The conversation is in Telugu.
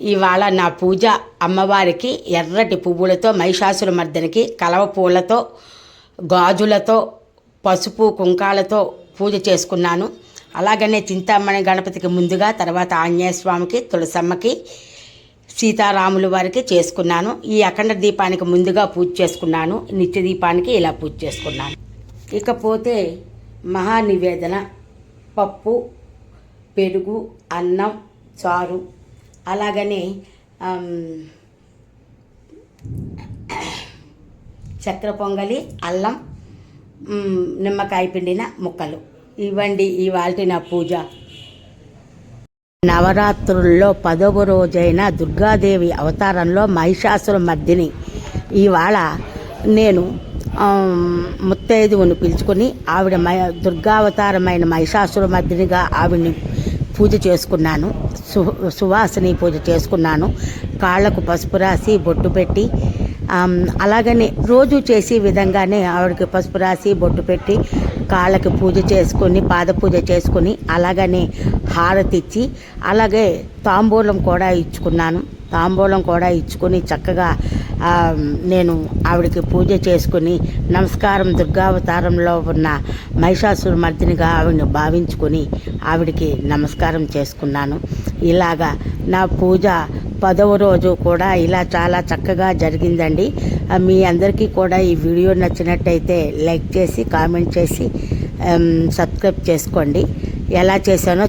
ఇవాళ నా పూజ అమ్మవారికి ఎర్రటి పువ్వులతో మహిషాసురమర్దినికి కలవ పూలతో గాజులతో పసుపు కుంకాలతో పూజ చేసుకున్నాను. అలాగనే చింతామణి గణపతికి ముందుగా, తర్వాత ఆంజనేయ స్వామికి, తులసమ్మకి, సీతారాముల వారికి చేసుకున్నాను. ఈ అఖండ దీపానికి ముందుగా పూజ చేసుకున్నాను. నిత్య దీపానికి ఇలా పూజ చేసుకున్నాను. ఇకపోతే మహానివేదన పప్పు, పెరుగు, అన్నం, చారు, అలాగనే చక్కెర పొంగలి, అల్లం, నిమ్మకాయ పిండిన ముక్కలు. ఇవ్వండి ఇవాల్టి నా పూజ. నవరాత్రుల్లో 10వ రోజైన దుర్గాదేవి అవతారంలో మహిషాసురమర్దిని. ఇవాళ నేను ముత్తైదువును పిలుచుకొని ఆవిడ దుర్గావతారమైన మహిషాసురమర్దినిగా ఆవిడని పూజ చేసుకున్నాను. సువాసిని పూజ చేసుకున్నాను. కాళ్ళకు పసుపు రాసి బొట్టు పెట్టి, అలాగనే రోజు చేసే విధంగానే ఆవిడకి పసుపు రాసి బొట్టు పెట్టి కాళ్ళకి పూజ చేసుకొని, పాద పూజ చేసుకొని, అలాగనే హారతి ఇచ్చి, అలాగే తాంబూలం కూడా ఇచ్చుకున్నాను. తాంబూలం కూడా ఇచ్చుకొని చక్కగా నేను ఆవిడకి పూజ చేసుకుని నమస్కారం, దుర్గావతారంలో ఉన్న మహిషాసురమర్దినిగా ఆవిడని భావించుకొని ఆవిడకి నమస్కారం చేసుకున్నాను. ఇలాగా నా పూజ 10వ రోజు కూడా ఇలా చాలా చక్కగా జరిగిందండి. మీ అందరికీ కూడా ఈ వీడియో నచ్చినట్టయితే లైక్ చేసి, కామెంట్ చేసి, సబ్స్క్రైబ్ చేసుకోండి. ఎలా చేశానో